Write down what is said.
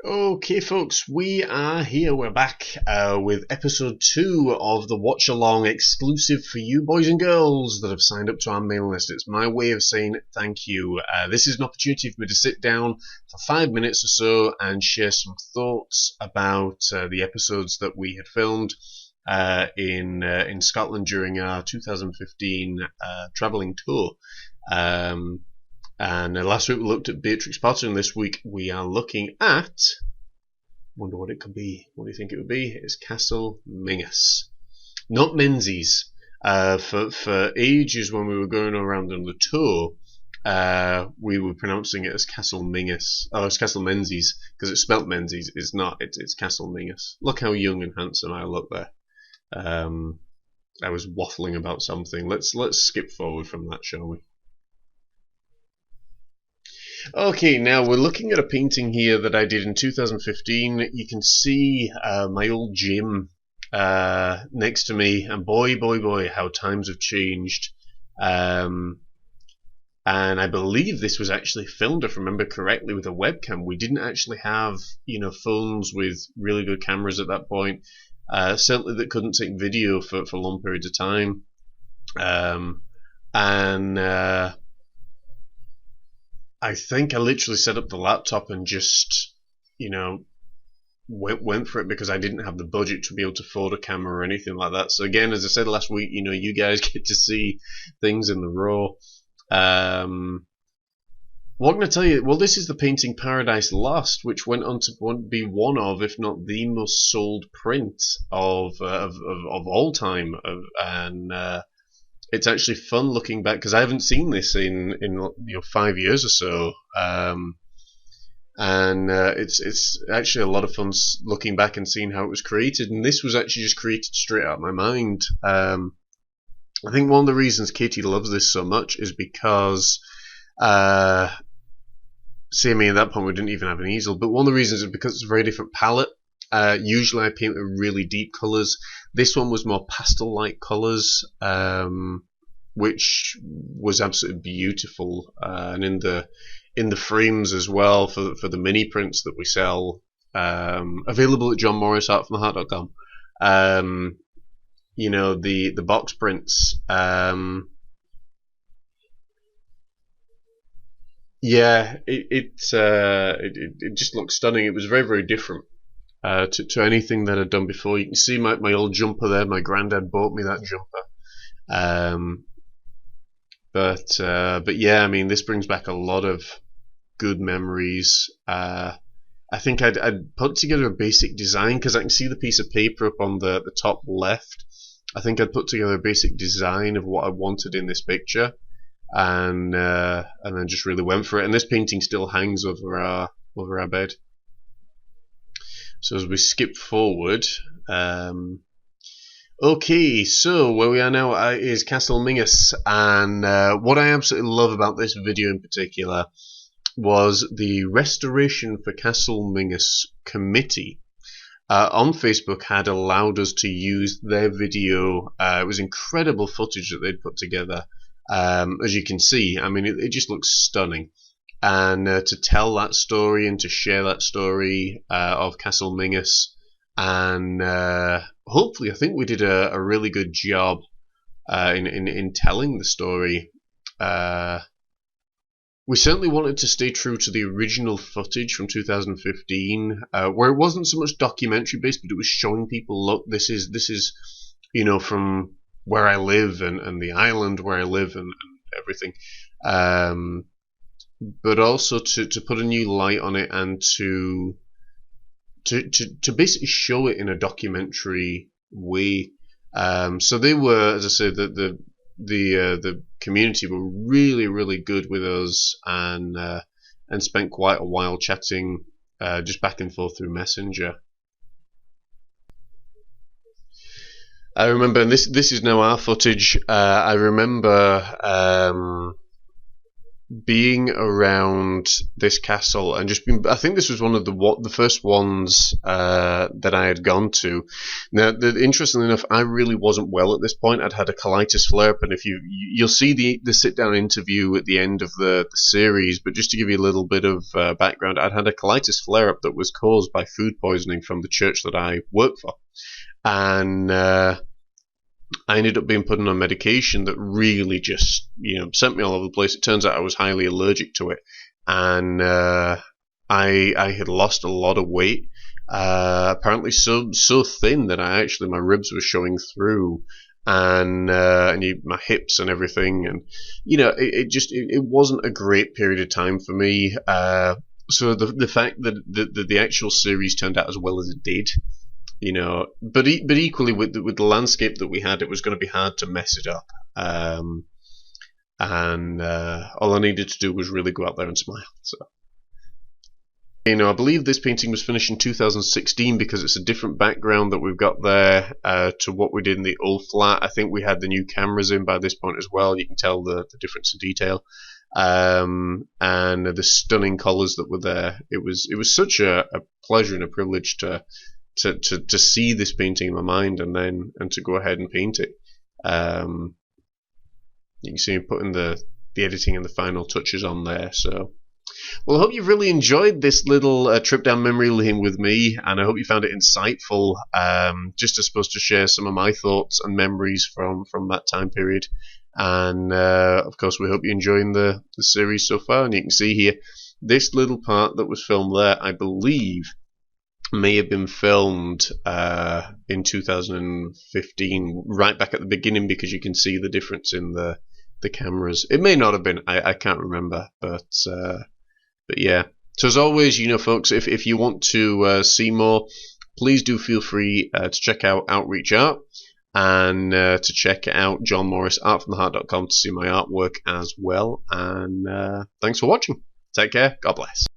Okay, folks, we are here. We're back with episode 2 of the watch along exclusive for you boys and girls that have signed up to our mailing list. It's my way of saying thank you. This is an opportunity for me to sit down for 5 minutes or so and share some thoughts about the episodes that we had filmed in Scotland during our 2015 travelling tour. And last week we looked at Beatrix Potter, and this week we are looking at... wonder what it could be. What do you think it would be? It's Castle Mingus. Not Menzies. For ages when we were going around on the tour, we were pronouncing it as Castle Mingus. Oh, it's Castle Menzies, because it's spelt Menzies. It's not. It's Castle Mingus. Look how young and handsome I look there. I was waffling about something. Let's skip forward from that, shall we? Okay, now we're looking at a painting here that I did in 2015. You can see my old gym next to me, and boy, how times have changed. And I believe this was actually filmed, if I remember correctly, with a webcam. We didn't actually have, phones with really good cameras at that point. Certainly that couldn't take video for long periods of time. I think I literally set up the laptop and just, went for it because I didn't have the budget to be able to afford a camera or anything like that. So again, as I said last week, you guys get to see things in the raw. What can I tell you? Well, this is the painting Paradise Lost, which went on to be one of, if not the most sold print of all time. It's actually fun looking back because I haven't seen this in 5 years or so, and it's actually a lot of fun looking back and seeing how it was created. And this was actually just created straight out of my mind. I think one of the reasons Katie loves this so much is because, see, at that point we didn't even have an easel, but one of the reasons is because it's a very different palette. Usually I paint with really deep colours. This one was more pastel-like colours, which was absolutely beautiful. And in the frames as well for the mini prints that we sell, available at johnmorrisartfromtheheart.com. The box prints. Yeah, it just looks stunning. It was very, very different to anything that I'd done before. You can see my old jumper there. My granddad bought me that jumper. But yeah, this brings back a lot of good memories. I think I'd put together a basic design because I can see the piece of paper up on the top left. I think I'd put together a basic design of what I wanted in this picture, and then just really went for it. And this painting still hangs over our bed. So as we skip forward, okay, so where we are now is Castle Mingus, and what I absolutely love about this video in particular was the Restoration for Castle Mingus committee on Facebook had allowed us to use their video. It was incredible footage that they'd put together. As you can see, it just looks stunning. And to tell that story and to share that story of Castle Mingus, and hopefully, I think we did a really good job in telling the story. We certainly wanted to stay true to the original footage from 2015, where it wasn't so much documentary based, but it was showing people, look, this is from where I live and the island where I live and everything. But also to put a new light on it and to basically show it in a documentary way. So they were, as I said, the community were really, really good with us and spent quite a while chatting just back and forth through Messenger. I remember, and this is now our footage. I remember being around this castle and just being, I think this was one of the first ones that I had gone to. Now, interestingly enough, I really wasn't well at this point. I'd had a colitis flare up, and if you'll see the sit down interview at the end of the series, but just to give you a little bit of background, I'd had a colitis flare up that was caused by food poisoning from the church that I work for, and I ended up being put on a medication that really just, sent me all over the place. It turns out I was highly allergic to it, and I had lost a lot of weight. Apparently, so thin that my ribs were showing through, and my hips and everything, and it wasn't a great period of time for me. So the fact that the actual series turned out as well as it did. But equally with the landscape that we had, it was going to be hard to mess it up. And all I needed to do was really go out there and smile. So, I believe this painting was finished in 2016 because it's a different background that we've got there to what we did in the old flat. I think we had the new cameras in by this point as well. You can tell the difference in detail. And the stunning colours that were there. It was such a pleasure and a privilege to see this painting in my mind and to go ahead and paint it. You can see me putting the editing and the final touches on there. So, well, I hope you've really enjoyed this little trip down memory lane with me, and I hope you found it insightful. Just supposed to share some of my thoughts and memories from that time period. And of course, we hope you're enjoying the series so far. And you can see here, this little part that was filmed there, I believe, may have been filmed in 2015, right back at the beginning, because you can see the difference in the cameras. It may not have been, I can't remember, but yeah. So as always, folks, if you want to see more, please do feel free to check out Outreach Art, and to check out John Morris artfromtheheart.com to see my artwork as well. And thanks for watching. Take care. God bless.